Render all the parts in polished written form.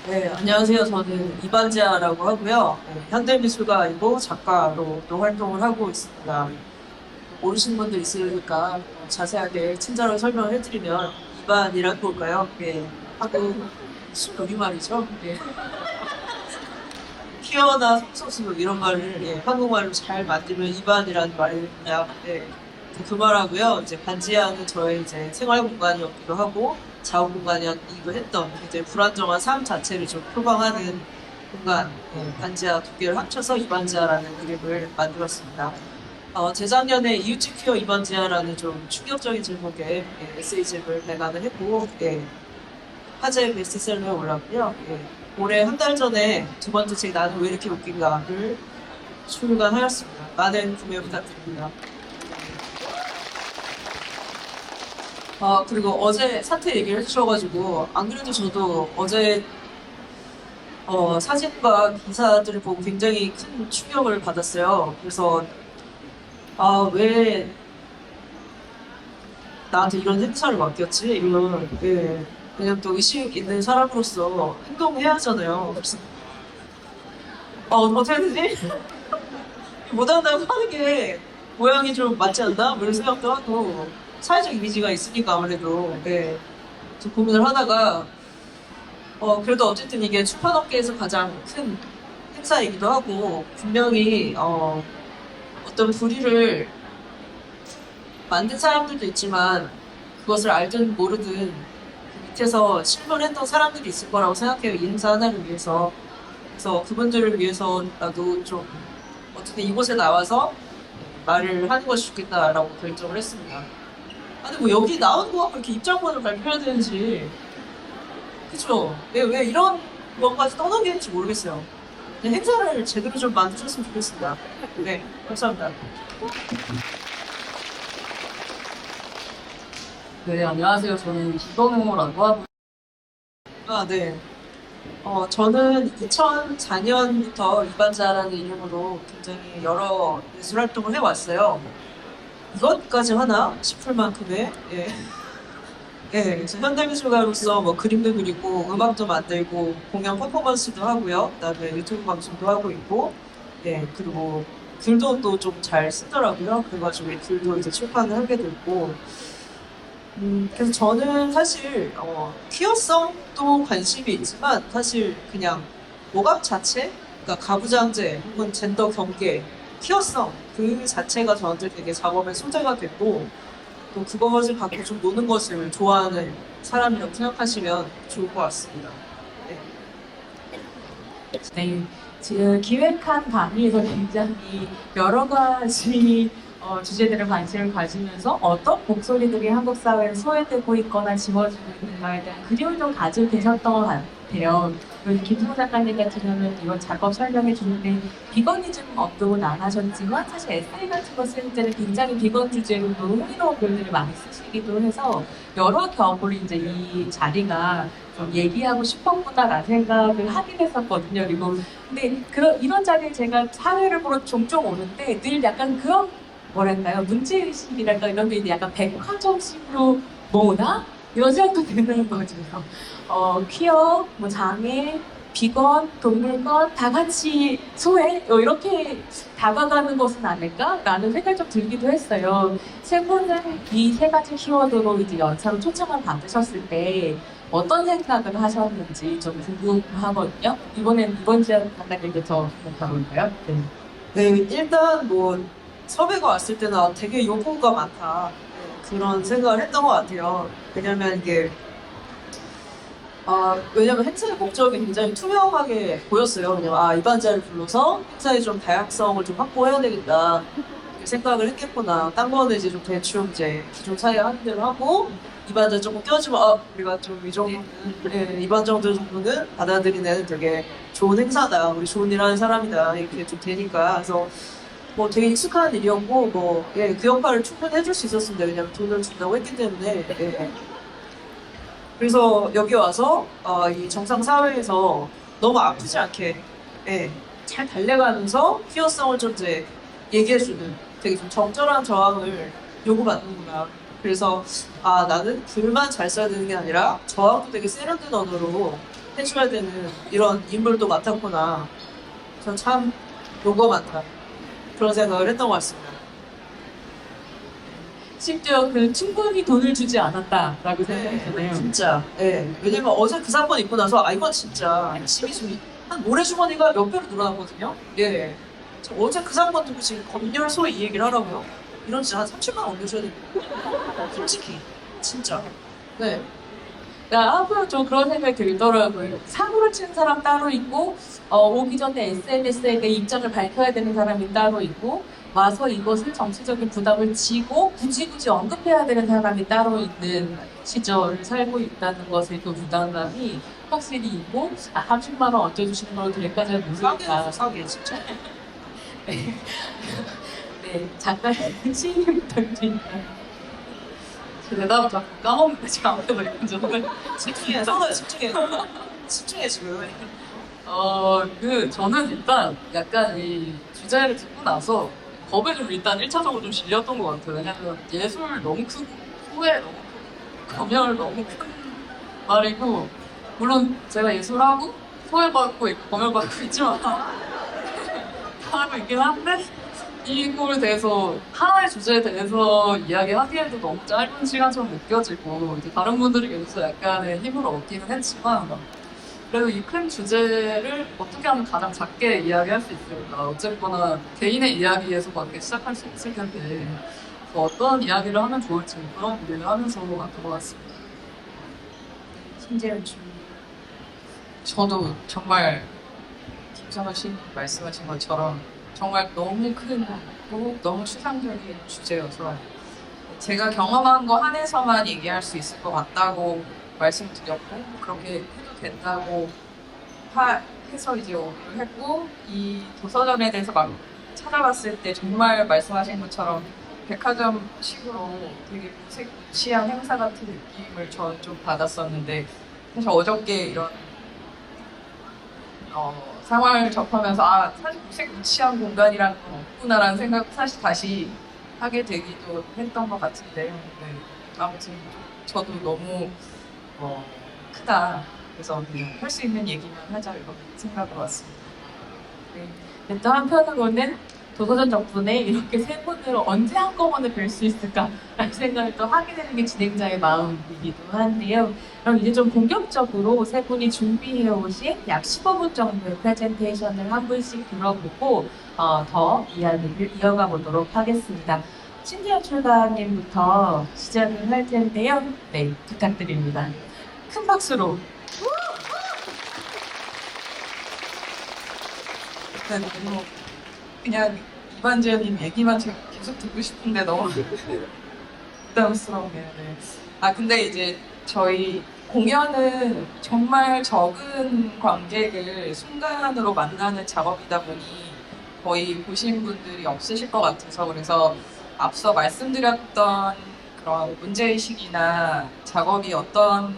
네, 안녕하세요. 저는 이반지아라고 하고요. 네, 현대미술가이고 작가로 또 활동을 하고 있습니다. 모르시는 분들 있으니까 자세하게 친절하게 설명을 해드리면 이반이란 뭘까요? 예, 한국 우리말이죠. 예, 퀴어나 속소수 이런 말을 한국말로 잘 만들면 이반이라는 말입니다. 예, 그 말하고요. 이제 반지하는 저의 이제 생활 공간이었기도 하고 자원 공간이기도 했던 이제 불안정한 삶 자체를 좀 표방하는 공간, 반지하 두 개를 합쳐서 이반지하라는 그림을 만들었습니다. 재작년에 이웃집 퀴어 이반지하라는 좀 충격적인 제목의 에세이집을 발간을 했고, 화제 베스트셀러에 올랐고요. 올해 한 달 전에 두 번째 책 나는 왜 이렇게 웃긴가를 출간하였습니다. 많은 구매 부탁드립니다. 그리고 어제 사태 얘기를 해주셔가지고, 안 그래도 저도 어제 사진과 기사들을 보고 굉장히 큰 충격을 받았어요. 그래서, 왜 나한테 이런 행사를 맡겼지? 이런, 그냥 또 의식 있는 사람으로서 행동해야 하잖아요. 그래서, 어떻게 해야 되지? 못한다고 하는 게 모양이 좀 맞지 않나? 뭐 이런 생각도 하고, 사회적 이미지가 있으니까 아무래도, 좀 고민을 하다가, 그래도 어쨌든 이게 출판업계에서 가장 큰 행사이기도 하고, 분명히, 어떤 불의를 만든 사람들도 있지만, 그것을 알든 모르든 그 밑에서 실무했던 사람들이 있을 거라고 생각해요. 이 행사 하나를 위해서. 그래서 그분들을 위해서라도 좀, 어쨌든 이곳에 나와서 말을 하는 것이 좋겠다라고 결정을 했습니다. 아니, 뭐 여기 나오는 거 갖고 이렇게 입장문을 발표해야 되는지, 그쵸? 왜 이런 것까지 떠넘기는지 모르겠어요. 그냥 행사를 제대로 좀 만드셨으면 좋겠습니다. 네, 감사합니다. 네, 안녕하세요. 저는 김건호라고 하고, 네. 저는 2004년부터 이반자라는 이름으로 굉장히 여러 예술 활동을 해왔어요. 이것까지 하나 싶을 만큼의, 그래서 현대미술가로서 뭐 그림도 그리고 음악도 만들고 공연 퍼포먼스도 하고요. 그다음에 유튜브 방송도 하고 있고, 그리고 글도 또 좀 잘 쓰더라고요. 그래가지고 이 글도 이제 출판을 하게 됐고, 그래서 저는 사실 퀴어성도 관심이 있지만 사실 그냥 오감 자체, 그러니까 가부장제 혹은 젠더 경계, 퀴어성 그 자체가 저한테 되게 작업의 소재가 됐고 또 그것을 갖고 좀 노는 것을 좋아하는 사람이라고 생각하시면 좋을 것 같습니다. 네. 네, 지금 기획한 강의에서 굉장히 여러 가지 주제들을 관심을 가지면서 어떤 목소리들이 한국 사회에 소외되고 있거나 지워지고 있는가에 대한 그림을 좀 가지고 계셨던 것 같아요. 그리고 김성 작가님 같은 경우는 이번 작업 설명해 주는데 비거니즘 언급은 안 하셨지만 사실 에세이 같은 거 쓸 때는 굉장히 비건 주제로도 흥미로운 글들을 많이 쓰시기도 해서 여러 경우로 이제 이 자리가 좀 얘기하고 싶었구나라는 생각을 하긴 했었거든요. 그리고 근데 이런 자리에 제가 사회를 보러 종종 오는데 늘 약간 그런 뭐랄까요 문제의식이랄까 이런 게 이제 약간 백화점식으로 뭐나 이런 생각도 드는 거죠. 퀴어, 뭐 장애, 비건, 동물권 다 같이 소외 이렇게 다가가는 것은 아닐까라는 생각이 좀 들기도 했어요. 세 분은 이 세 가지 키워드로 이제 연차로 초청을 받으셨을 때 어떤 생각을 하셨는지 좀 궁금하거든요. 이번 지역 작가님부터 가볼까요? 네. 네, 일단 뭐 섭외가 왔을 때는 되게 요구가 많다 그런 생각을 했던 것 같아요. 왜냐면 이게 왜냐면 행사의 목적이 굉장히 투명하게 보였어요. 그냥 이반자를 불러서 행사의 좀 다양성을 좀 확보해야 되겠다 이렇게 생각을 했겠구나. 딴 거는 이제 좀 대충 이제 기존 사회 하는 대로 하고 이반자 조금 껴주면 우리가 좀 이 정도는 이반 정도는 받아들이는 애는 되게 좋은 행사다. 우리 좋은 일 하는 사람이다. 이렇게 좀 되니까 그래서 뭐 되게 익숙한 일이었고 그 역할을 충분히 해줄 수 있었습니다. 왜냐면 돈을 준다고 했기 때문에. 그래서 여기 와서 이 정상 사회에서 너무 아프지 않게 잘 달래가면서 퀴어성을 좀 이제 얘기해주는 되게 좀 적절한 저항을 요구받는구나. 그래서 나는 글만 잘 써야 되는 게 아니라 저항도 되게 세련된 언어로 해줘야 되는 이런 인물도 맡았구나. 전 참 요거 많다. 그런 생각을 했던 것 같습니다. 심지어 그 충분히 돈을 주지 않았다라고 생각했잖아요. 진짜. 예. 왜냐면 어제 그 사건 있고 나서 아 이건 진짜 심이 한 모래주머니가 몇 배로 늘어났거든요. 예. 저 어제 그 사건 듣고 지금 검열 소위 이 얘기를 하라고요. 이런 진짜 한 30만 원 올려줘야 됩니다. 솔직히. 진짜. 네. 나 앞으로 좀 그런 생각이 들더라고요. 사고를 친 사람 따로 있고, 오기 전에 SNS에 내 입장을 밝혀야 되는 사람이 따로 있고, 와서 이것을 정치적인 부담을 지고 굳이 언급해야 되는 사람이 따로 있는 시절을 살고 있다는 것의 그 부담감이 확실히 있고, 30만 원 얹어주시는 걸 될까 잘 모르겠다. 사게 진짜. 네, 잠깐 시인님 부탁드립니다. 대답을 자꾸 까먹는데 지금 아무도 이건 저는 집중해. 서로 집중해. 집중해 지금. 저는 일단 약간 이 주제를 듣고 나서 겁에 좀 일단 1차적으로 좀 질렸던 것 같아요. 왜냐면 예술 너무 크고 소외 너무 크고 검열 너무 큰 말이고 물론 제가 예술하고 소외받고 있고 검열받고 있지만 하고 있긴 한데 이거에 대해서 하나의 주제에 대해서 이야기하기에도 너무 짧은 시간처럼 느껴지고 이제 다른 분들이 계속 약간의 힘을 얻기는 했지만 그래도 이 큰 주제를 어떻게 하면 가장 작게 이야기할 수 있을까 어쨌거나 개인의 이야기에서밖에 시작할 수 있을 텐데 그래서 어떤 이야기를 하면 좋을지 그런 고민을 하면서 왔던 것 같습니다. 신재현 씨. 저도 정말 김선호 씨님 말씀하신 것처럼 정말 너무 크고 너무 추상적인 주제여서 제가 경험한 거 한해서만 얘기할 수 있을 것 같다고 말씀드렸고 그렇게 해도 된다고 해서 이제 오기로 했고 이 도서전에 대해서 막 찾아봤을 때 정말 말씀하신 것처럼 백화점식으로 되게 무색무취한 행사 같은 느낌을 저는 좀 받았었는데 사실 어저께 이런 상황을 접하면서 사실 무색무취한 공간이란 건 없구나라는 생각 사실 다시 하게 되기도 했던 것 같은데요. 네. 아무튼 저도 너무 크다. 그래서 그냥 할 수 있는 얘기만 하자 이런 생각으로 왔습니다. 네, 또 한편으로는 도서전 덕분에 이렇게 세 분을 언제 한꺼번에 뵐 수 있을까라는 생각을 또 하게 되는 게 진행자의 마음이기도 한데요. 그럼 이제 좀 본격적으로 세 분이 준비해 오신 약 15분 정도의 프레젠테이션을 한 분씩 들어보고 더 이야기를 이어가 보도록 하겠습니다. 신재현 출가님부터 시작을 할 텐데요. 네, 부탁드립니다. 큰 박수로. 일단 너무 그냥 이반지연님 얘기만 계속 듣고 싶은데 너무 부담스러우네요. 네. 근데 이제 저희 공연은 정말 적은 관객을 순간으로 만나는 작업이다 보니 거의 보신 분들이 없으실 것 같아서 그래서 앞서 말씀드렸던 그런 문제의식이나 작업이 어떤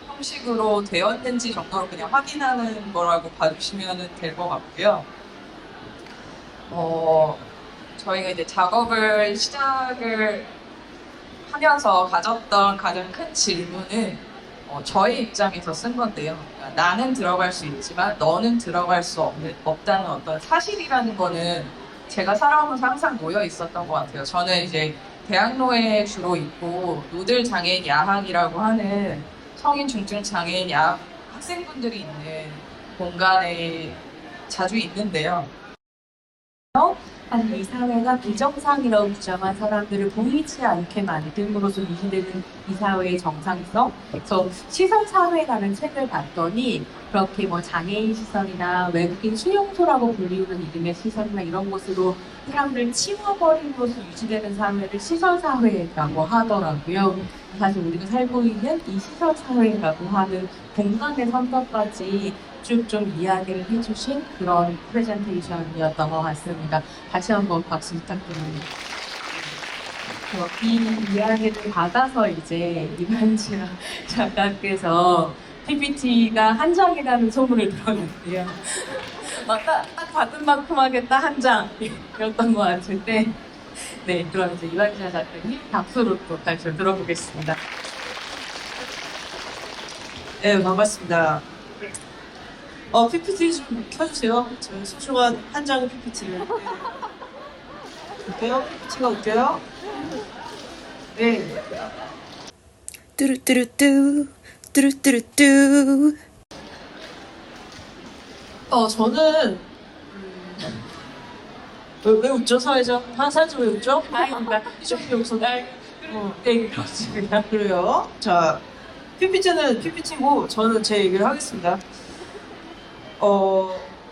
형식으로 되었는지 정도로 그냥 확인하는 거라고 봐주시면 될 것 같고요. 저희가 이제 작업을 시작을 하면서 가졌던 가장 큰 질문은 저의 입장에서 쓴 건데요. 그러니까 나는 들어갈 수 있지만 너는 들어갈 수 없다는 어떤 사실이라는 거는 제가 살아오면서 항상 놓여 있었던 것 같아요. 저는 이제 대학로에 주로 있고 노들 장애인 야학이라고 하는 성인 중증 장애인 야학 학생분들이 있는 공간에 자주 있는데요. 이 사회가 비정상이라고 주장한 사람들을 보이지 않게 만듦으로써 유지되는 이 사회의 정상성. 그래서 시설사회라는 책을 봤더니 그렇게 뭐 장애인 시설이나 외국인 수용소라고 불리우는 이름의 시설이나 이런 곳으로 사람들 치워버림으로써 유지되는 사회를 시설사회라고 하더라고요. 사실 우리가 살고 있는 이 시설사회라고 하는 공간의 선거까지 쭉 좀 이야기를 해주신 그런 프레젠테이션이었던 것 같습니다. 다시 한번 박수 부탁드립니다. 이 이야기를 받아서 이제 이만지아 작가께서 PPT가 한 장이라는 소문을 들었는데요. 딱 받은 만큼 하겠다 한 장이었던 것 같은데 네, 그럼 이제 이만지아 작가님 박수로 또 다시 들어보겠습니다. 네, 반갑습니다. PPT 좀 켜주세요. 저희 소중한 한 장의 PPT를. 네. 볼게요. PPT가 올게요. 네. 뚜루뚜루뚜 뚜루뚜루뚜. 저는 왜 웃죠 사회자? 사회자 왜 웃죠? 아닙니다. 이쪽이 여기서 네, 그렇지 그냥 그래요. 자, PPT는 PPT고 저는 제 얘기를 하겠습니다.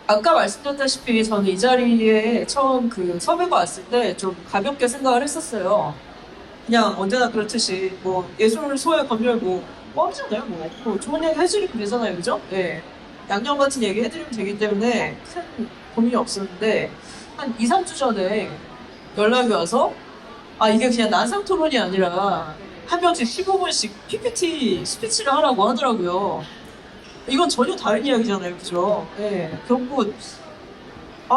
아까 말씀드렸다시피 저는 이 자리에 처음 그 섭외가 왔을 때 좀 가볍게 생각을 했었어요. 그냥 언제나 그렇듯이 뭐 예술 소외 검열 뭐 뻔하잖아요. 뭐 좋은 얘기 해드리면 되잖아요, 그죠? 네. 양념 같은 얘기 해드리면 되기 때문에 큰 고민이 없었는데 한 2, 3주 전에 연락이 와서 이게 그냥 난상 토론이 아니라 한 명씩 15분씩 PPT 스피치를 하라고 하더라고요. 이건 전혀 다른 이야기잖아요, 그죠? 네. 그렇고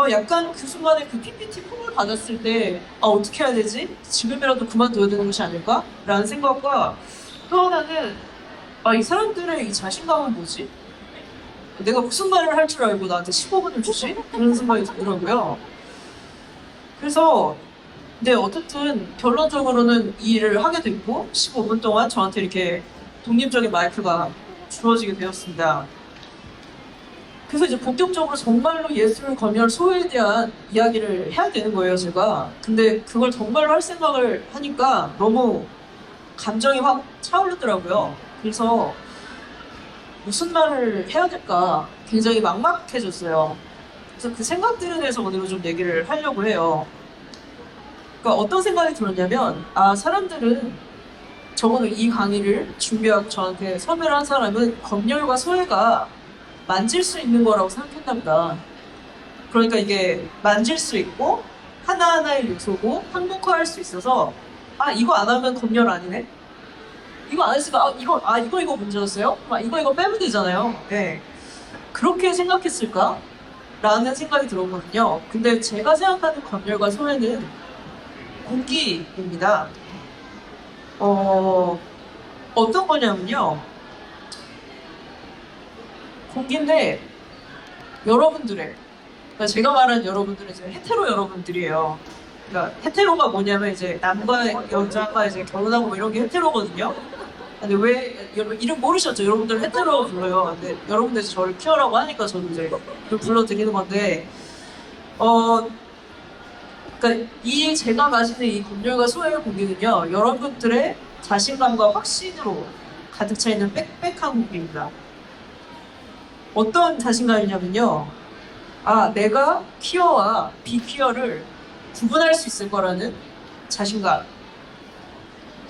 약간 그 순간에 그 PPT 폼을 받았을 때 어떻게 해야 되지? 지금이라도 그만둬야 되는 것이 아닐까? 라는 생각과 또 하나는 이 사람들의 이 자신감은 뭐지? 내가 무슨 말을 할 줄 알고 나한테 15분을 주지? 그런 생각이 들더라고요. 그래서 근데 어쨌든 결론적으로는 이 일을 하게 됐고 15분 동안 저한테 이렇게 독립적인 마이크가 주어지게 되었습니다. 그래서 이제 본격적으로 정말로 예술 검열 소외에 대한 이야기를 해야 되는 거예요, 제가. 근데 그걸 정말로 할 생각을 하니까 너무 감정이 확 차오르더라고요. 그래서 무슨 말을 해야 될까 굉장히 막막해졌어요. 그래서 그 생각들에 대해서 오늘은 좀 얘기를 하려고 해요. 그러니까 어떤 생각이 들었냐면 사람들은 적어도 이 강의를 준비하고 저한테 섭외를 한 사람은 검열과 소외가 만질 수 있는 거라고 생각했나 보다. 그러니까 이게 만질 수 있고 하나하나의 요소고 항목화할 수 있어서 이거 안 하면 검열 아니네? 이거 안 했으니까 이거 문제였어요? 이거 빼면 되잖아요. 네. 그렇게 생각했을까? 라는 생각이 들었거든요. 근데 제가 생각하는 검열과 소외는 공기입니다. 어떤 거냐면요. 공기인데 여러분들의 그러니까 제가 말하는 여러분들은 이제 헤테로 여러분들이에요. 그러니까 헤테로가 뭐냐면 이제 남과 여자가 이제 결혼하고 뭐 이런 게 헤테로거든요. 근데 왜 여러분 이름 모르셨죠? 여러분들 헤테로 불러요. 근데 여러분들이 저를 키워라고 하니까 저는 이제 그걸 불러드리는 건데 그러니까 이 제가 가지는 이 검열과 소외의 공기는요. 여러분들의 자신감과 확신으로 가득 차 있는 빽빽한 공기입니다. 어떤 자신감이냐면요. 내가 퀴어와 비퀴어를 구분할 수 있을 거라는 자신감.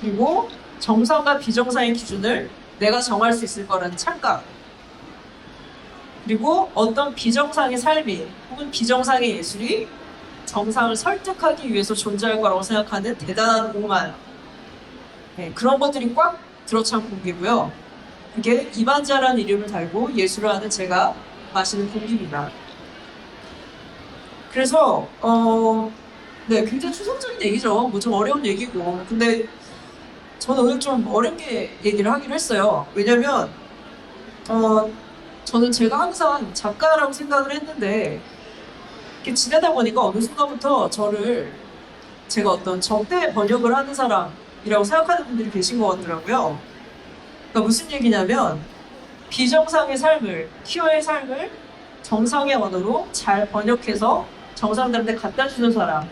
그리고 정상과 비정상의 기준을 내가 정할 수 있을 거라는 착각. 그리고 어떤 비정상의 삶이 혹은 비정상의 예술이 정상을 설득하기 위해서 존재할 거라고 생각하는 대단한 오만. 네, 그런 것들이 꽉 들어찬 공기고요. 그게 이반자라는 이름을 달고 예술을 하는 제가 마시는 공기입니다. 그래서 네, 굉장히 추상적인 얘기죠. 뭐 좀 어려운 얘기고. 근데 저는 오늘 좀 어렵게 얘기를 하기로 했어요. 왜냐면 저는 제가 항상 작가라고 생각을 했는데 이렇게 지내다 보니까 어느 순간부터 저를 제가 어떤 적대 번역을 하는 사람이라고 생각하는 분들이 계신 것 같더라고요. 그러니까 무슨 얘기냐면 비정상의 삶을, 퀴어의 삶을 정상의 언어로 잘 번역해서 정상들한테 갖다 주는 사람.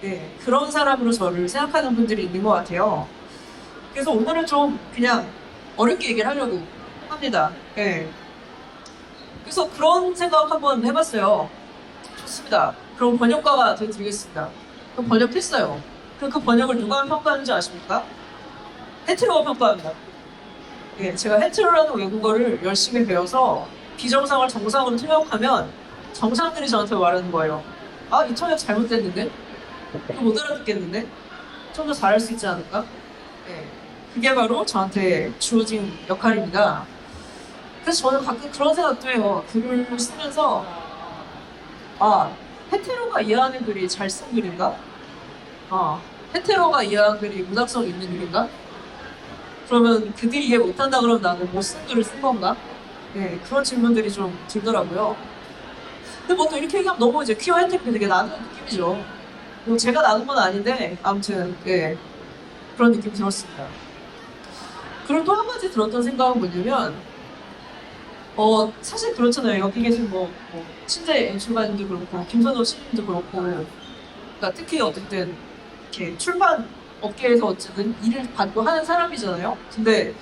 네, 그런 사람으로 저를 생각하는 분들이 있는 것 같아요. 그래서 오늘은 좀 그냥 어렵게 얘기를 하려고 합니다. 네. 그래서 그런 생각 한번 해봤어요. 좋습니다. 그럼 번역가가 되겠습니다. 그럼 번역했어요. 그럼 그 번역을 누가 평가하는지 아십니까? 헤테로가 평가합니다. 예, 제가 헤테로라는 외국어를 열심히 배워서 비정상을 정상으로 통역하면 정상들이 저한테 말하는 거예요. 이 통역 잘못됐는데? 이거 못 알아듣겠는데? 좀 더 잘할 수 있지 않을까? 예, 그게 바로 저한테 주어진 역할입니다. 그래서 저는 가끔 그런 생각도 해요. 글을 쓰면서 헤테로가 이해하는 글이 잘 쓴 글인가? 헤테로가 이해하는 글이 문학성 있는 글인가? 그러면 그들이 이해 못한다 그러면 나는 못 쓴 글을 쓴 건가? 네, 그런 질문들이 좀 들더라고요. 근데 뭐 또 이렇게 얘기하면 너무 이제 퀴어 혜택이 되게 나누는 느낌이죠. 뭐 제가 나눈 건 아닌데 아무튼 예, 그런 느낌 들었습니다. 그리고 또 한 가지 들었던 생각은 뭐냐면 사실 그렇잖아요. 여기 계신 뭐 친재 연출가님도 그렇고 김선호 씨님도 그렇고 그러니까 특히 어쨌든 이렇게 출판 업계에서 어쨌든 일을 받고 하는 사람이잖아요. 근데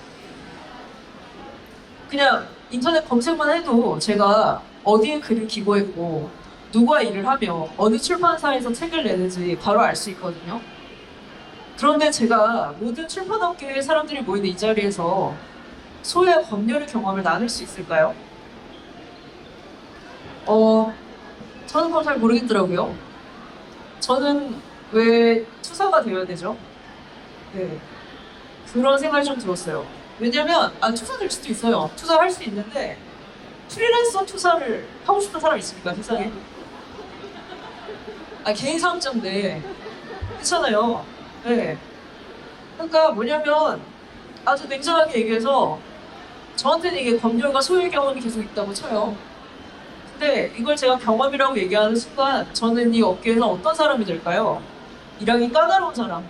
그냥 인터넷 검색만 해도 제가 어디에 글을 기고했고 누가 일을 하며 어느 출판사에서 책을 내는지 바로 알 수 있거든요. 그런데 제가 모든 출판업계의 사람들이 모이는 이 자리에서 소외와 검열의 경험을 나눌 수 있을까요? 저는 그걸 잘 모르겠더라고요. 저는 왜 투사가 되어야 되죠? 네. 그런 생각이 좀 들었어요. 왜냐면, 투사 될 수도 있어요. 투사할 수 있는데, 프리랜서 투사를 하고 싶은 사람 있습니까, 세상에? 개인 사업자인데, 그렇잖아요. 네. 그러니까 뭐냐면, 아주 냉정하게 얘기해서, 저한테는 이게 검열과 소외 경험이 계속 있다고 쳐요. 근데 이걸 제가 경험이라고 얘기하는 순간, 저는 이 업계에서 어떤 사람이 될까요? 일하기 까다로운 사람,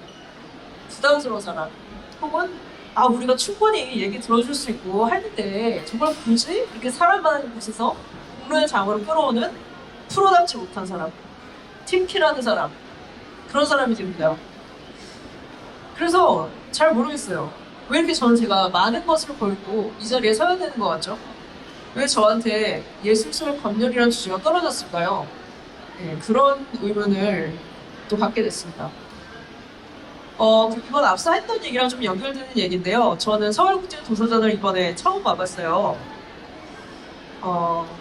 부담스러운 사람, 혹은 우리가 충분히 얘기 들어줄 수 있고 하는데 정말 굳이 이렇게 사람 많은 곳에서 공론의 장으로 끌어오는 프로답지 못한 사람, 팀키라는 사람, 그런 사람이 됩니다. 그래서 잘 모르겠어요. 왜 이렇게 저는 제가 많은 것을 걸고 이 자리에 서야 되는 것 같죠? 왜 저한테 예술 속 검열이라는 주제가 떨어졌을까요? 네, 그런 의문을 또 갖게 됐습니다. 이건 앞서 했던 얘기랑 좀 연결되는 얘기인데요. 저는 서울국제도서전을 이번에 처음 와봤어요.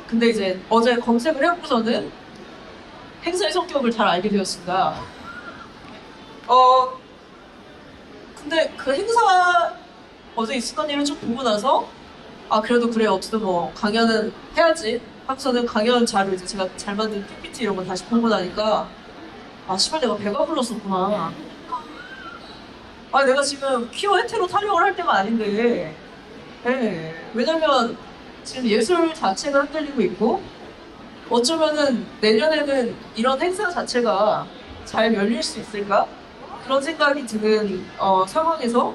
근데 이제 어제 검색을 해보고서는 행사의 성격을 잘 알게 되었습니다. 근데 그 행사 어제 있었던 일을 좀 보고 나서 그래도 그래 어쨌든 뭐 강연은 해야지 하고서는 강연 자료 이제 제가 잘 만든 PPT 이런 거 다시 보고 나니까 씨발 내가 배가 불렀었구나. 내가 지금 퀴어 헤테로 타령을 할 때가 아닌데. 네. 왜냐면 지금 예술 자체가 흔들리고 있고 어쩌면은 내년에는 이런 행사 자체가 잘 열릴 수 있을까? 그런 생각이 드는 상황에서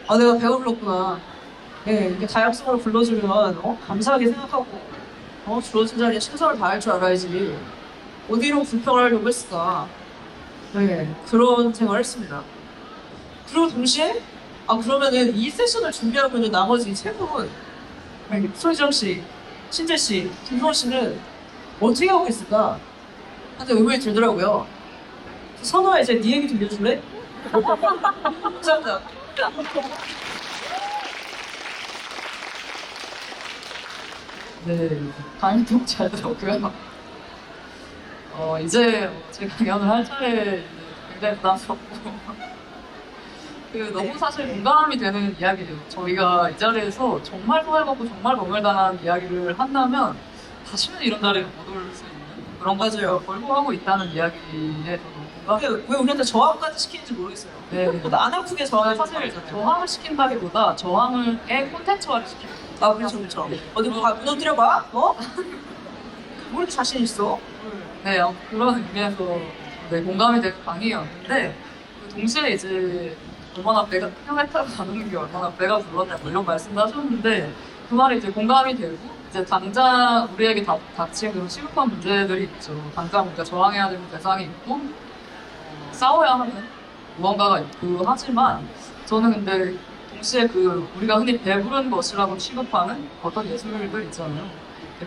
내가 배가 불렀구나. 네, 이렇게 다양성으로 불러주면 감사하게 생각하고 주어진 자리에 최선을 다할 줄 알아야지 어디로 불평을 하려고 했을까. 네, 그런 생각을 했습니다. 그리고 동시에 그러면은 이 세션을 준비하고 있는 나머지 세 분 소희정 씨, 신재 씨, 김소원 씨는 어떻게 하고 있을까? 하는 의문이 들더라고요. 선호야 이제 네 얘기 들려줄래? 감사합니다. 네, 강의도 잘 들었고요. 이제 제 강연을 할 차례 굉장히 부담스럽고 너무 사실 공감이 되는 이야기예요. 저희가 이 자리에서 정말 소외받고 정말 검열당한 이야기를 한다면 다시는 이런 자리에 못 올 수 있는 그런 것을 걸고 하고 있다는 이야기에 저도 공감. 왜 우리한테 저항까지 시키는지 모르겠어요. 네, 안 아프게 저항을 사실 저항을 시킨다기보다 저항을 콘텐츠화를 시킵니다. 그렇죠. 어디 무너뜨려봐? 뭘 자신 있어? 네, 그런 의미에서 공감이 되는 강의였는데 동시에 이제 얼마나 배가 큐메타로 가는 게 얼마나 배가 불렀냐 이런 말씀도 하셨는데 그 말이 이제 공감이 되고 이제 당장 우리에게 닥친 그런 시급한 문제들이 있죠. 당장 우리가 저항해야 되는 대상이 있고 싸워야 하는 무언가가 있고 하지만 저는 근데 동시에 우리가 흔히 배부른 것이라고 취급하는 어떤 예술들 있잖아요.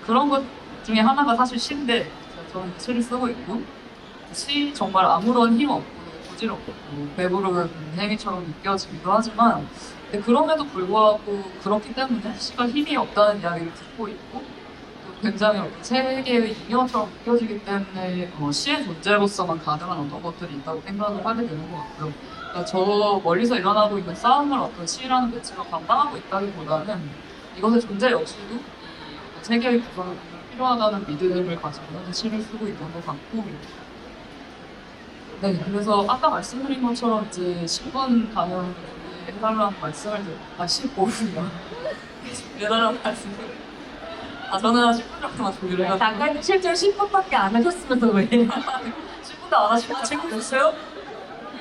그런 것 중에 하나가 사실 시인데 저는 시를 쓰고 있고 시 정말 아무런 힘 없고 부질없고 배부른 행위처럼 느껴지기도 하지만 그럼에도 불구하고 그렇기 때문에 시가 힘이 없다는 이야기를 듣고 있고 또 굉장히 세계의 잉여처럼 느껴지기 때문에 시의 존재로서만 가능한 어떤 것들이 있다고 생각을 하게 되는 것 같고요. 그러니까 저 멀리서 일어나고 있는 싸움을 어떤 시라는 매체가 감당하고 있다기보다는 이것의 존재 역시도 세계의 구성을 필요하다는 믿음을 가지고 시를 쓰고 있는 것 같고 네, 그래서 아까 말씀드린 것처럼 이제 10분 강연을 해달라는 말씀을 15분이요. 해달라는 말씀을 저는 10분 정도만 준비를 해가지고 작가님 실제로 10분밖에 안 하셨으면서 왜 10분도 안 하시고 아, 제가 됐어요?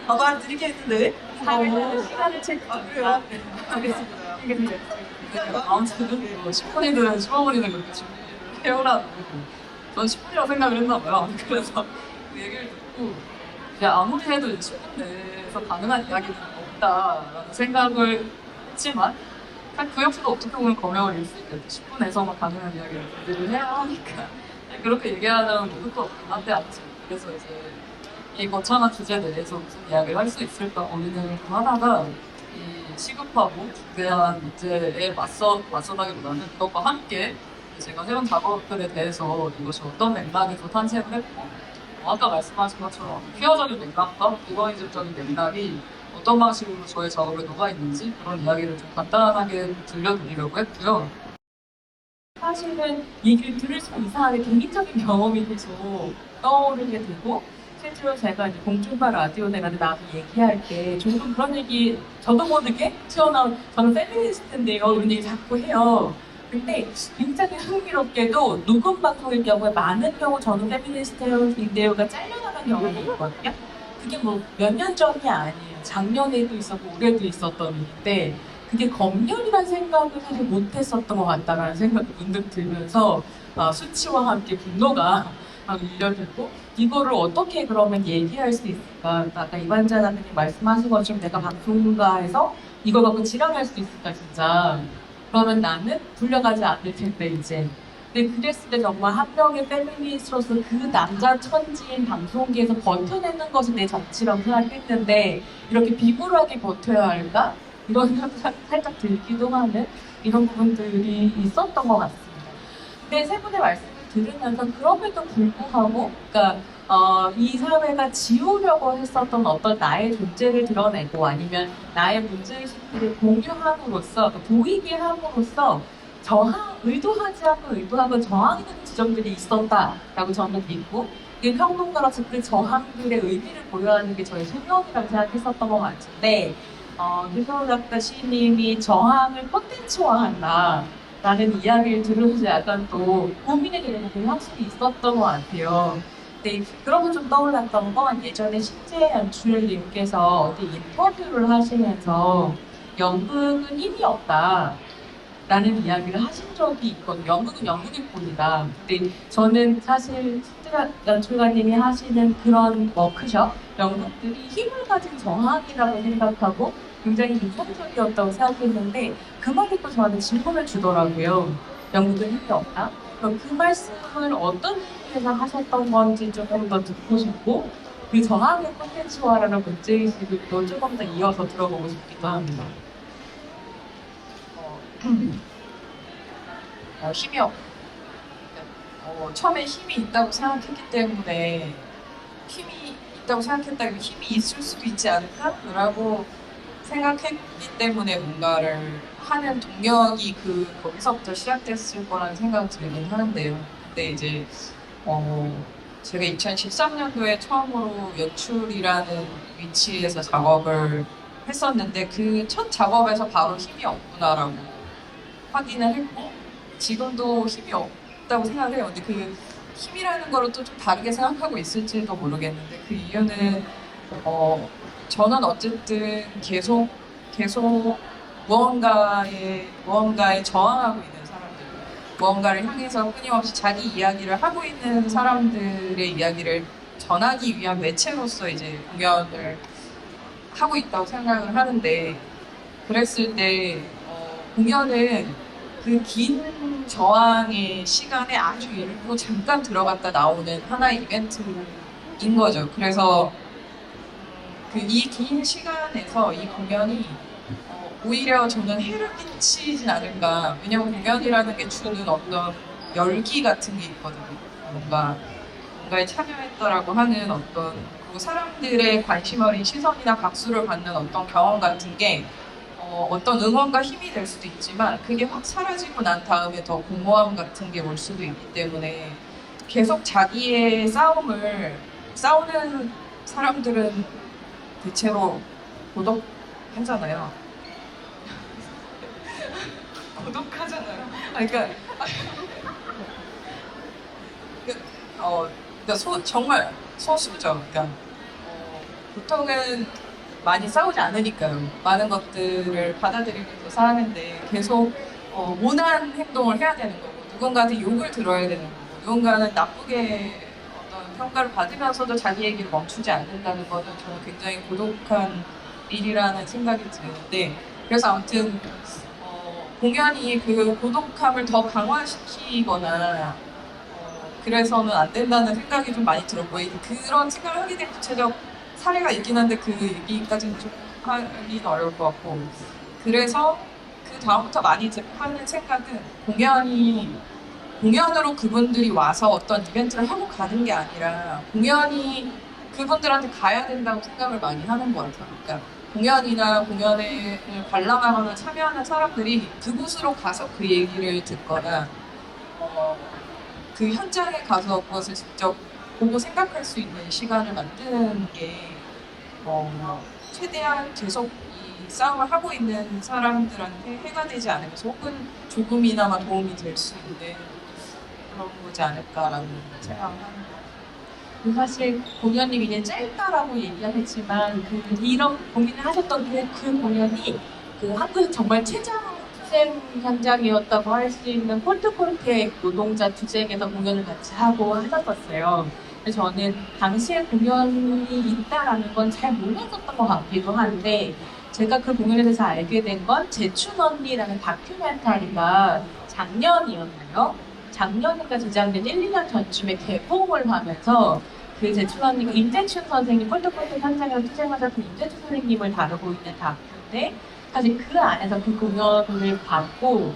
아, 말 드리게 했는데. 삶의 시간을 채 그래요? 알겠습니다. 아무튼 10분이든 15분이든 그렇게 준비해오라고 전 10분이라고 생각을 했나 봐요. 그래서 그 얘기를 듣고 그냥 아무리 해도 10분 내에서 가능한 이야기는 없다라는 생각을 했지만 그 역시도 어떻게 보면 검역을 일수 있겠죠. 10분에서만 가능한 이야기를 준비를 해야 하니까 그렇게 얘기하는 누구도 없긴 한데 아무튼 그래서 이제 이 거창한 주제 내에서 무슨 이야기를 할 수 있을까 고민을 하다가 이 시급하고 중대한 문제에 맞서다기보다는 그것과 함께 제가 해온 작업들에 대해서 이것이 어떤 맥락에서 탄생을 했고 아까 말씀하신 것처럼 퀴어적인 맥락과 비거니즘적인 맥락이 어떤 방식으로 저의 작업에 녹아 있는지 그런 이야기를 좀 간단하게 들려드리려고 했고요. 사실은 얘기를 들을수록 이상하게 개인적인 경험이 계속 떠오르게 되고 실제로 제가 이제 공중파 라디오 내가 나와서 얘기할 때 종종 그런 얘기 저도 모르게 튀어나온 저는 페미니스트인데요 이런 얘기 자꾸 해요. 근데 굉장히 흥미롭게도 녹음 방송일 경우에 많은 경우 저는 페미니스트인데요가 잘려나간 경험이 있거든요. 그게 뭐 몇 년 전이 아니에요. 작년에도 있었고 올해도 있었던 일인데 그게 검열이라는 생각을 사실 못했었던 것 같다라는 생각이 문득 들면서 수치와 함께 분노가 밀려들고 이거를 어떻게 그러면 얘기할 수 있을까? 아까 이반자 작가님 말씀하신 것처럼 내가 방송가에서 이걸 갖고 지랄할 수 있을까 진짜 그러면 나는 불려가지 않을 텐데 이제 근데 그랬을 때 정말 한 명의 페미니스트로서 그 남자 천지인 방송계에서 버텨내는 것이 내 정치라고 생각했는데 이렇게 비굴하게 버텨야 할까? 이런 생각이 살짝 들기도 하는 이런 부분들이 있었던 것 같습니다. 근데 세 분의 말씀을 들으면서 그럼에도 불구하고 그러니까 이 사회가 지우려고 했었던 어떤 나의 존재를 드러내고 아니면 나의 문제의식들을 공유함으로써 보이게 함으로써 의도하지 않고 의도하고 저항이 되는 지점들이 있었다라고 저는 믿고 이 평론가로서 그 저항들의 의미를 보여하는 게 저의 소명이라고 생각했었던 것 같은데 유성 작가 시인님이 저항을 콘텐츠화한다 라는 이야기를 들으면서 약간 또 고민이 되는 부분이 확실히 있었던 것 같아요. 근데 그런 거 좀 떠올랐던 건 예전에 신재 연출님께서 어디 인터뷰를 하시면서 연극은 힘이 없다 라는 이야기를 하신 적이 있거든요. 연극은 연극일 뿐이다. 근데 저는 사실 신재 연출가님이 하시는 그런 워크숍, 연극들이 힘을 가진 저항이라고 생각하고 굉장히 인상적이었다고 생각했는데 그 말이 또 저한테 질문을 주더라고요. 연극은 힘이 없다? 그럼 그 말씀을 어떤 의미에서 하셨던 건지 조금 더 듣고 싶고 그 저항의 콘텐츠화라는 문제의식을 또 조금 더 이어서 들어보고 싶기도 합니다. 힘이 처음에 힘이 있다고 생각했기 때문에 힘이 있다고 생각했다면 힘이 있을 수도 있지 않을까라고 생각했기 때문에 뭔가를 하는 동력이 거기서부터 시작됐을 거라는 생각이 들긴 하는데요. 근데 이제 제가 2013년도에 처음으로 연출이라는 위치에서 작업을 했었는데 그 첫 작업에서 바로 힘이 없구나라고 확인을 했고 지금도 힘이 없다고 생각을 해요. 근데 그 힘이라는 거를 또 좀 다르게 생각하고 있을지도 모르겠는데 그 이유는 저는 어쨌든 계속 무언가에 저항하고 있는 사람들, 무언가를 향해서 끊임없이 자기 이야기를 하고 있는 사람들의 이야기를 전하기 위한 매체로서 이제 공연을 하고 있다고 생각을 하는데 그랬을 때 공연은 그 긴 저항의 시간에 아주 일부 잠깐 들어갔다 나오는 하나의 이벤트인 거죠. 그래서 이 긴 시간에서 이 공연이 오히려 저는 해를 끼치진 않을까. 왜냐면 공연이라는 게 주는 어떤 열기 같은 게 있거든요. 뭔가에 참여했다라고 하는 그리고 사람들의 관심 어린 시선이나 박수를 받는 어떤 경험 같은 게 어떤 응원과 힘이 될 수도 있지만 그게 확 사라지고 난 다음에 더 공허함 같은 게 올 수도 있기 때문에 계속 자기의 싸우는 사람들은 대체로 고독하잖아요. 고독하잖아요. 그러니까 그러니까 정말 소수죠. 그러니까 보통은 많이 싸우지 않으니까요. 많은 것들을 받아들이면서 사는데 계속 모난 행동을 해야 되는 거고, 누군가한테 욕을 들어야 되는 거고, 누군가는 나쁘게 어떤 평가를 받으면서도 자기 얘기를 멈추지 않는다는 거는 저는 굉장히 고독한 일이라는 생각이 드는데, 그래서 아무튼 공연이 그 고독함을 더 강화시키거나 그래서는 안 된다는 생각이 좀 많이 들었고, 그런 생각을 하게 된 구체적 사례가 있긴 한데 그 얘기까지는 좀 하기는 어려울 것 같고, 그래서 그 다음부터 많이 하는 생각은 공연으로 그분들이 와서 어떤 이벤트를 하고 가는 게 아니라 공연이 그분들한테 가야 된다고 생각을 많이 하는 것 같아요. 그러니까 공연이나 공연을 관람하거나 참여하는 사람들이 그곳으로 가서 그 얘기를 듣거나 그 현장에 가서 그것을 직접 보고 생각할 수 있는 시간을 만드는 게 최대한 계속 이 싸움을 하고 있는 사람들한테 해가 되지 않으면서 혹은 조금이나마 도움이 될 수 있는 그런 거지 않을까라는 생각을 하는 것 같아요. 사실 공연이 그냥 짧다라고 얘기하겠지만 이런 고민을 하셨던 그 공연이 그 한국 정말 최장 투쟁 현장이었다고 할 수 있는 폴트폴텍 노동자 투쟁에서 공연을 같이 하고 하셨었어요. 그래서 저는 당시에 공연이 있다라는 건 잘 몰랐었던 것 같기도 한데, 제가 그 공연에 대해서 알게 된 건 재춘 언니라는 다큐멘터리가 작년이었나요? 작년인가 제작된 1, 2년 전쯤에 개봉을 하면서 그 재춘 언니가 임재춘 선생님, 폴트폴텍 현장에서 투쟁하셨던 임재춘 선생님을 다루고 있는 다큐인데, 사실 그 안에서 그 공연을 봤고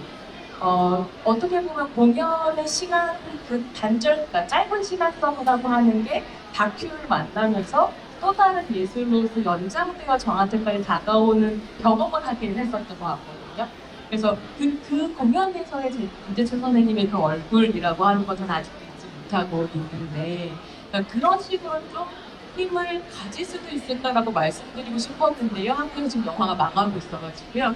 어떻게 보면 공연의 시간, 그 그러니까 짧은 시간성이라고 하는 게 다큐를 만나면서 또 다른 예술로서 연장되어 저한테까지 다가오는 경험을 하긴 했었던 것 같거든요. 그래서 그 공연에서의 임재춘 선생님의 그 얼굴이라고 하는 것은 아직 잊지 못하고 있는데, 그러니까 그런 식으로 좀 힘을 가질 수도 있을까라고 말씀드리고 싶었는데요. 한국에서 지금 영화가 망하고 있어가지고요.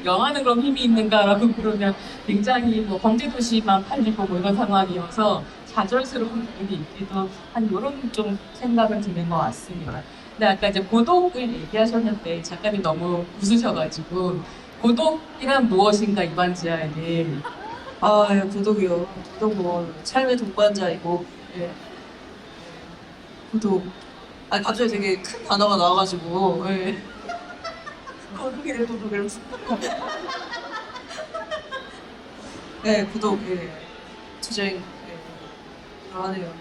영화는 그럼 힘이 있는가라고 그러면 굉장히 범죄도시만 팔리고 이런 상황이어서 좌절스러운 부분이 있기도 한 이런 좀 생각을 드는 것 같습니다. 근데 아까 이제 고독을 얘기하셨는데 작가님 너무 웃으셔가지고, 고독이란 무엇인가 이반지하에게. 예, 고독이요. 고독은 삶의 동반자이고, 예. 고독. 갑자기 되게 큰 단어가 나와가지고, 예. 고독이래, 고독이래. 네, 고독, 예. 투쟁, 예. 그러하네요.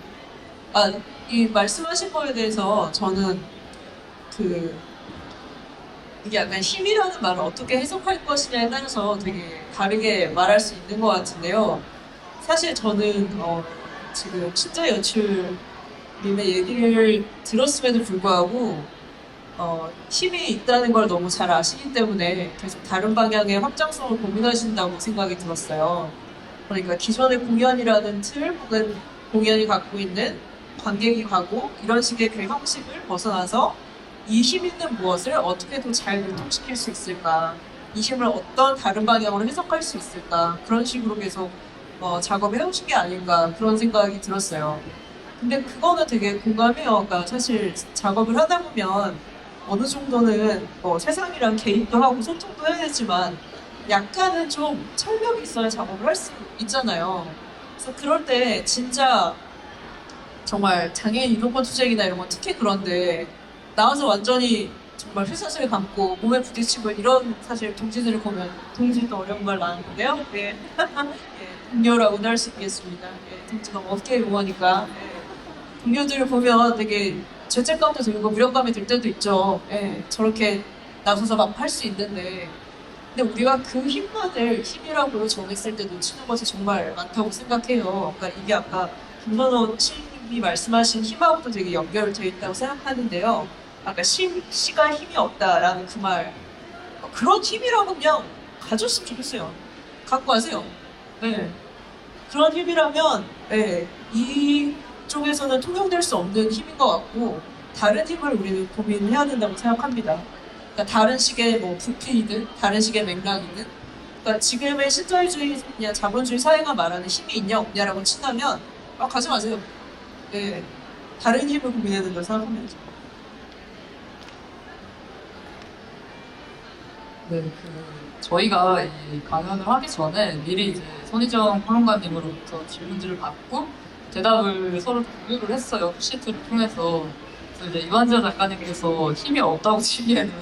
이 말씀하신 거에 대해서 저는 이게 약간 힘이라는 말을 어떻게 해석할 것이냐에 따라서 되게 다르게 말할 수 있는 것 같은데요. 사실 저는 지금 신자 연출님의 얘기를 들었음에도 불구하고 힘이 있다는 걸 너무 잘 아시기 때문에 계속 다른 방향의 확장성을 고민하신다고 생각이 들었어요. 그러니까 기존의 공연이라는 틀 혹은 공연이 갖고 있는 관객이 가고 이런 식의 그 형식을 벗어나서 이 힘 있는 무엇을 어떻게 더 잘 유통시킬 수 있을까, 이 힘을 어떤 다른 방향으로 해석할 수 있을까, 그런 식으로 계속 작업을 해오신 게 아닌가 그런 생각이 들었어요. 근데 그거는 되게 공감해요. 그러니까 사실 작업을 하다 보면 어느 정도는 세상이랑 개입도 하고 소통도 해야 되지만 약간은 좀 철벽이 있어야 작업을 할 수 있잖아요. 그래서 그럴 때 진짜 정말 장애인 인권권 투쟁이나 이런 건 특히 그런데 나와서 완전히 정말 휘사슬 감고 몸에 부딪히고 이런 사실 동지들을 보면, 동지도 어려운 말 나왔는데요. 예. 예, 동료라고도 할 수 있겠습니다. 예, 동지가 어깨 용어니까. 예. 동료들을 보면 되게 죄책감도 들고 무력감이 들 때도 있죠. 예, 저렇게 나서서 막 할 수 있는데. 근데 우리가 그 힘만을 힘이라고 정했을 때 놓치는 것이 정말 많다고 생각해요. 그러니까 이게 아까 김선호 시인님이 말씀하신 힘하고도 되게 연결되어 있다고 생각하는데요. 아까 시가 힘이 없다라는 그 말, 그런 힘이라고 그냥 가졌으면 좋겠어요. 갖고 가세요. 네. 그런 힘이라면 이쪽에서는 통용될 수 없는 힘인 것 같고, 다른 힘을 우리는 고민해야 된다고 생각합니다. 그러니까 다른 식의 부패이든 다른 식의 맥락이든, 그러니까 지금의 신자유주의 그냥 자본주의 사회가 말하는 힘이 있냐 없냐라고 친다면 가지 마세요. 네. 다른 힘을 고민해야 된다고 생각합니다. 네, 저희가 이 강연을 하기 전에 미리 이제 손희정 평론가님으로부터 질문지를 받고 대답을 서로 공유를 했어요. 시트를 통해서. 그래서 이제 이완재 작가님께서 힘이 없다고 치기에는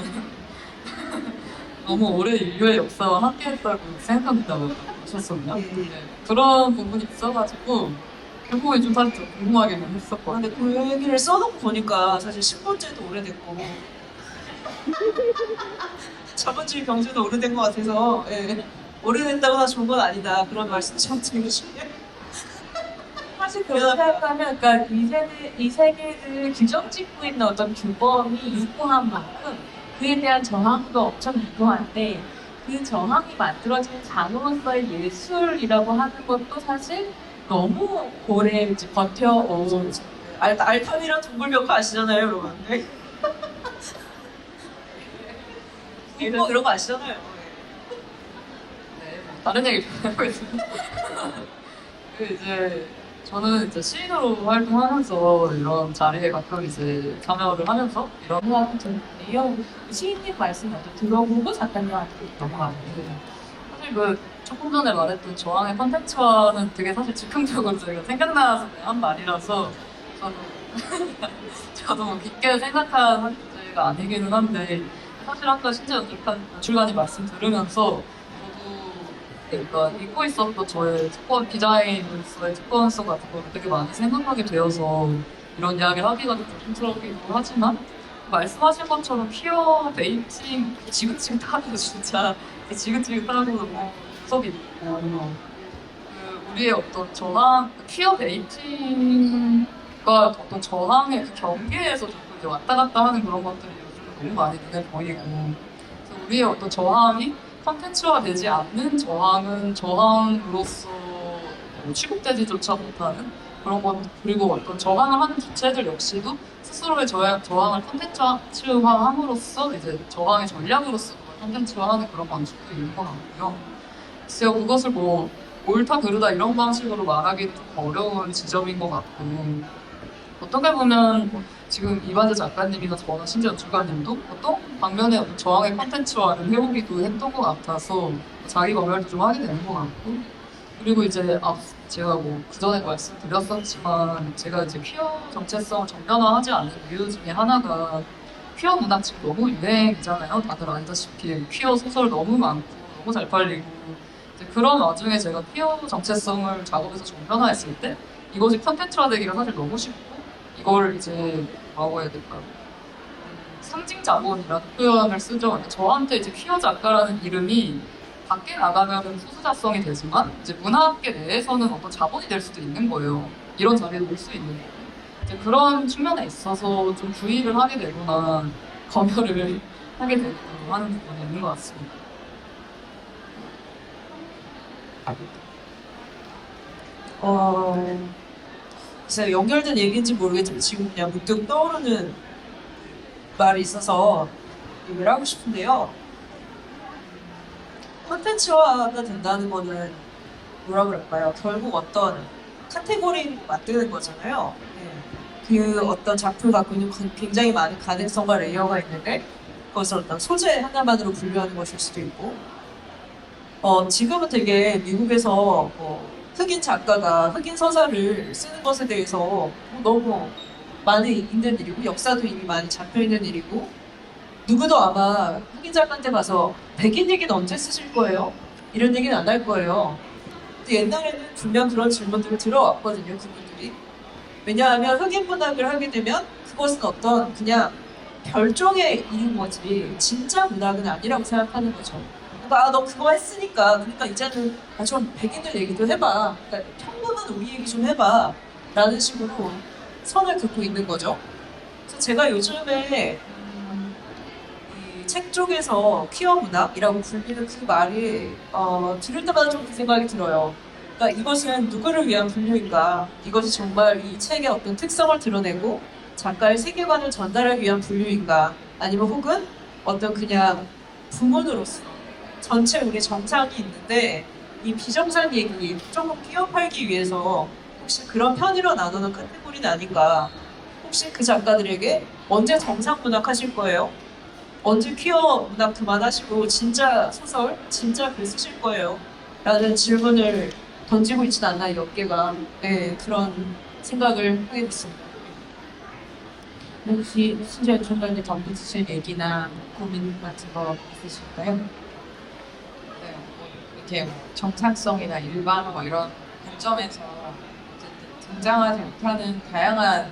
너무 오래 인류의 역사와 함께했다고 생각한다고 하셨었나? 네, 그런 부분이 있어가지고 그 부분이 좀 사실 좀 궁금하긴 했었거든요. 근데 그 얘기를 써놓고 보니까 사실 신분제도 오래됐고 자본주의 경제도 오래된 것 같아서 예. 오래됐다고 다 좋은 건 아니다. 그런 말씀 참 드리고 싶네요. 사실 그렇게 생각하면, 그러니까 이 세계를 규정짓고 있는 어떤 규범이 유구한 만큼 그에 대한 저항도 엄청 유구한데 그 저항이 만들어진 장으로서의 예술이라고 하는 것도 사실 너무 오래 이제 버텨온 알탐이랑 둥글벽화 아시잖아요, 여러분. 네? 뭐 이런 거 아시잖아요. 네, 다른 얘기 좀 해보겠습니다. 이제 저는 이제 시인으로 활동하면서 이런 자리에 가끔 이제 참여를 하면서 이런 생각이 드는데요. 시인님 말씀 먼저 들어보고 작가님한테 넘어가요. 사실 조금 전에 말했던 저항의 컨텐츠와는 되게 사실 즉흥적으로 저희가 생각나서 한 말이라서 저도 깊게 생각한 주제가 아니기는 한데 사실 아까 신재 연출관이 말씀 들으면서 저도 그러니까 잊고 있었던 저의 특권 디자인으로서의 특권성 같은 걸 되게 많이 생각하게 되어서 이런 이야기를 하기가 좀 조심스럽기도 하지만 말씀하신 것처럼 퀴어 베이팅 지긋지긋하고 진짜 지긋지긋하고 너무 구석이 있고 우리의 어떤 저항 퀴어 베이팅과 어떤 저항의 그 경계에서 자꾸 이제 왔다 갔다 하는 그런 것들이 요즘 너무 많이 눈에 보이고 그래서 우리의 어떤 저항이 컨텐츠화 되지 않는 저항은 저항으로서 취급되지조차 못하는 그런 것 그리고 어떤 저항을 하는 주체들 역시도 스스로의 저항을 컨텐츠화함으로써 이제 저항의 전략으로서 컨텐츠화하는 그런 방식도 있는 것 같고요. 글쎄요, 그것을 뭐 옳다 그르다 이런 방식으로 말하기 좀 어려운 지점인 것 같고 어떻게 보면 지금 이완재 작가님이나 저나 신재 연출가님도 어떤 방면의 어떤 저항의 컨텐츠화를 해오기도 했던 것 같아서 자기 검열도 좀 하게 되는 것 같고 그리고 이제 제가 뭐 그전에도 말씀드렸었지만 제가 이제 퀴어 정체성을 전면화하지 않는 이유 중에 하나가 퀴어 문학 지금 너무 유행이잖아요. 다들 알다시피 퀴어 소설 너무 많고 너무 잘 팔리고 이제 그런 와중에 제가 퀴어 정체성을 작업해서 전면화했을 때 이것이 컨텐츠화되기가 사실 너무 쉽고 이걸 이제 뭐라고 해야 될까 상징 자본이라는 표현을 쓰죠. 근데 저한테 이제 퀴어 작가라는 이름이 밖에 나가면 후수자성이 되지만 이제 문학계 내에서는 어떤 자본이 될 수도 있는 거예요. 이런 자리에 올 수 있는 거예요. 이제 그런 측면에 있어서 좀 주의를 하게 되거나 검열을 하게 되고 하는 부분이 있는 것 같습니다. 진짜 연결된 얘기인지 모르겠지만 지금 그냥 문득 떠오르는 말이 있어서 얘기를 하고 싶은데요. 콘텐츠화가 된다는 거는 뭐라 그럴까요? 결국 어떤 카테고리를 만드는 거잖아요. 그 어떤 작품을 갖고 있는 굉장히 많은 가능성과 레이어가 있는데 그것을 어떤 소재 하나만으로 분류하는 것일 수도 있고 지금은 되게 미국에서 흑인 작가가 흑인 서사를 쓰는 것에 대해서 너무 많이 있는 일이고 역사도 이미 많이 잡혀있는 일이고 누구도 아마 흑인 작가한테 가서 백인 얘기는 언제 쓰실 거예요? 이런 얘기는 안 할 거예요. 근데 옛날에는 분명 그런 질문들을 들어왔거든요, 그분들이. 왜냐하면 흑인 문학을 하게 되면 그것은 어떤 그냥 별종의 일인 거지 진짜 문학은 아니라고 생각하는 거죠. 그러니까 너 그거 했으니까 그러니까 이제는 좀 백인들 얘기도 해봐. 그러니까 평범한 우리 얘기 좀 해봐. 라는 식으로 선을 긋고 있는 거죠. 그래서 제가 요즘에 이 책 쪽에서 퀴어 문학이라고 불리는 그 말이 들을 때마다 좀 그 생각이 들어요. 그러니까 이것은 누구를 위한 분류인가? 이것이 정말 이 책의 어떤 특성을 드러내고 작가의 세계관을 전달하기 위한 분류인가? 아니면 혹은 어떤 그냥 부문으로서 전체 우리 정상이 있는데 이 비정상 얘기 조금 끼어 팔기 위해서 혹시 그런 편의로 나누는 카테고리는 아닌가? 혹시 그 작가들에게 언제 정상 문학 하실 거예요? 언제 퀴어 문학 그만하시고 진짜 소설, 진짜 글 쓰실 거예요? 라는 질문을 던지고 있진 않나, 이 업계가. 네, 그런 생각을 하게 됐습니다. 혹시 신재 총장님 덧붙이실 얘기나 고민 같은 거 있으실까요? 네, 뭐 이렇게 뭐 정상성이나 일반 뭐 이런 관점에서 어쨌든 등장하지 못하는 다양한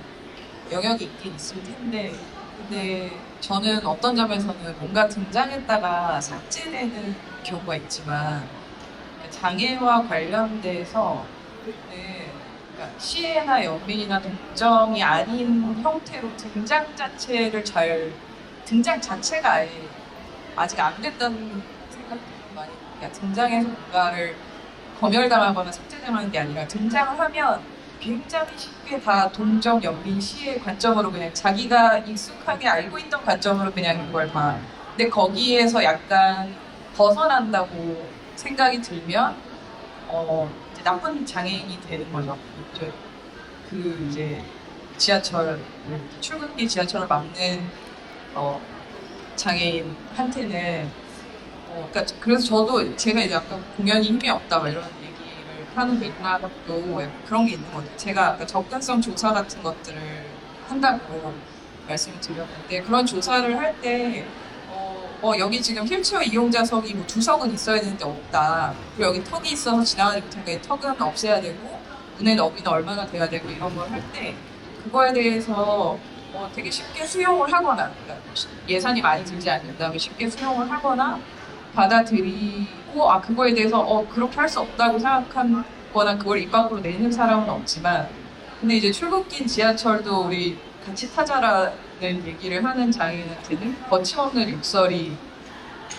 영역이 있긴 있을 텐데, 근데 저는 어떤 점에서는 뭔가 등장했다가 삭제되는 경우가 있지만 장애와 관련돼서 그러니까 시혜나 연민이나 동정이 아닌 형태로 등장 자체가 아직 안 됐다는 생각도 많이. 그러니까 등장해서 뭔가를 검열당하거나 삭제당하는 게 아니라 등장을 하면 굉장히 쉽게 다 동정, 연민, 시의 관점으로 그냥 자기가 익숙하게 알고 있던 관점으로 그냥 이걸 봐. 근데 거기에서 약간 벗어난다고 생각이 들면 이제 나쁜 장애인이 되는 거죠. 이제 지하철 출근길 지하철을 막는 장애인한테는 그러니까 그래서 저도 제가 이제 아까 공연이 힘이 없다 막 이런 얘기를 하는 맥락도 그런 게 있는 것 같아요. 제가 아까 접근성 조사 같은 것들을 한다고 말씀을 드렸는데 그런 조사를 할 때 여기 지금 휠체어 이용자석이 뭐 2석은 있어야 되는데 없다. 그리고 여기 턱이 있어서 지나가지 못하니까 이 턱은 없애야 되고 문의 너비는 얼마나 돼야 되고 이런 걸 할 때 그거에 대해서 되게 쉽게 수용을 하거나 그러니까 예산이 많이 들지 않는다면 쉽게 수용을 하거나 받아들이고 그거에 대해서 그렇게 할 수 없다고 생각하거나 그걸 입 밖으로 내는 사람은 없지만 근데 이제 출근길 지하철도 우리 같이 타자라는 얘기를 하는 장애인한테는 거침없는 욕설이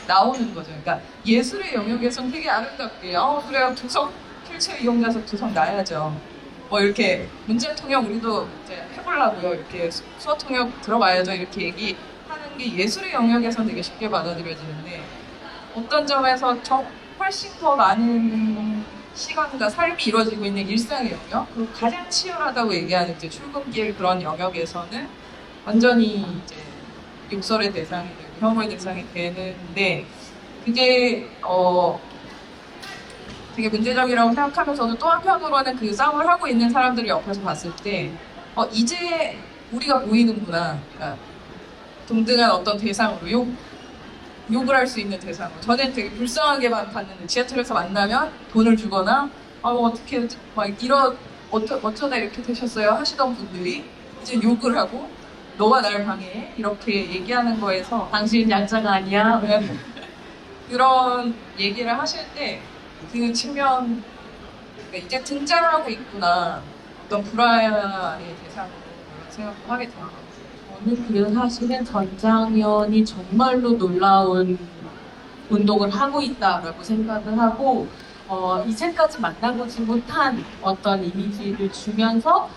나오는 거죠. 그러니까 예술의 영역에서는 되게 아름답게 그래요. 두석 휠체어 이용자석 2석 놔야죠. 이렇게 문제 통역 우리도 이제 해보려고요. 이렇게 수어 통역 들어가야죠. 이렇게 얘기하는 게 예술의 영역에서는 되게 쉽게 받아들여지는데 어떤 점에서 훨씬 더 많은 시간과 삶이 이루어지고 있는 일상의 영역 그리고 가장 치열하다고 얘기하는 이제 출근길 그런 영역에서는 완전히 이제 욕설의 대상이 되고 혐오의 대상이 되는데 그게 되게 문제적이라고 생각하면서도 또 한편으로는 그 싸움을 하고 있는 사람들을 옆에서 봤을 때 이제 우리가 보이는구나. 그러니까 동등한 어떤 대상으로 욕을 할 수 있는 대상으로 전엔 되게 불쌍하게만 봤는데 지하철에서 만나면 돈을 주거나 어떻게 막 어쩌다 이렇게 되셨어요 하시던 분들이 이제 욕을 하고 너가 날 방해해 이렇게 얘기하는 거에서 당신 약자가 아니야. 그런 얘기를 하실 때 그 측면 그러니까 이제 등장하고 있구나 어떤 불화의 대상으로 생각을 하게 되는 거예요. 저는 그래서 사실은 전장현이 정말로 놀라운 운동을 하고 있다라고 생각을 하고 이제까지 만나보지 못한 어떤 이미지를 주면서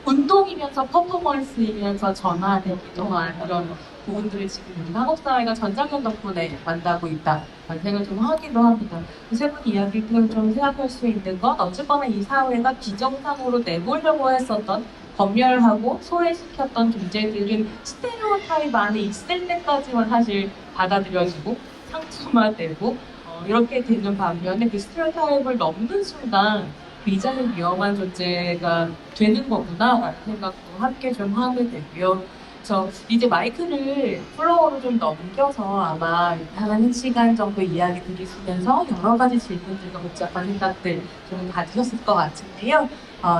운동이면서 퍼포먼스이면서 전환되기도 한 이런 부분들을 지금 우리 한국 사회가 전장현 덕분에 만나고 있다라는 생각을 좀 하기도 합니다. 세 분 이야기를 좀 생각할 수 있는 건 어쨌거나 이 사회가 비정상으로 내보려고 했었던 검열하고 소외시켰던 존재들은 스테레오타입 안에 있을 때까지만 사실 받아들여지고 상처화되고 이렇게 되는 반면에 그 스테레오타입을 넘는 순간 이자는 위험한 존재가 되는 거구나라는 생각도 함께 좀 하게 되고요. 그래서 이제 마이크를 플로어로 좀 넘겨서 아마 한 1시간 정도 이야기 드리시면서 여러 가지 질문들과 복잡한 생각들 좀 가지셨을 것 같은데요.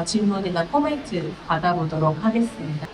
질문이나 코멘트 받아보도록 하겠습니다.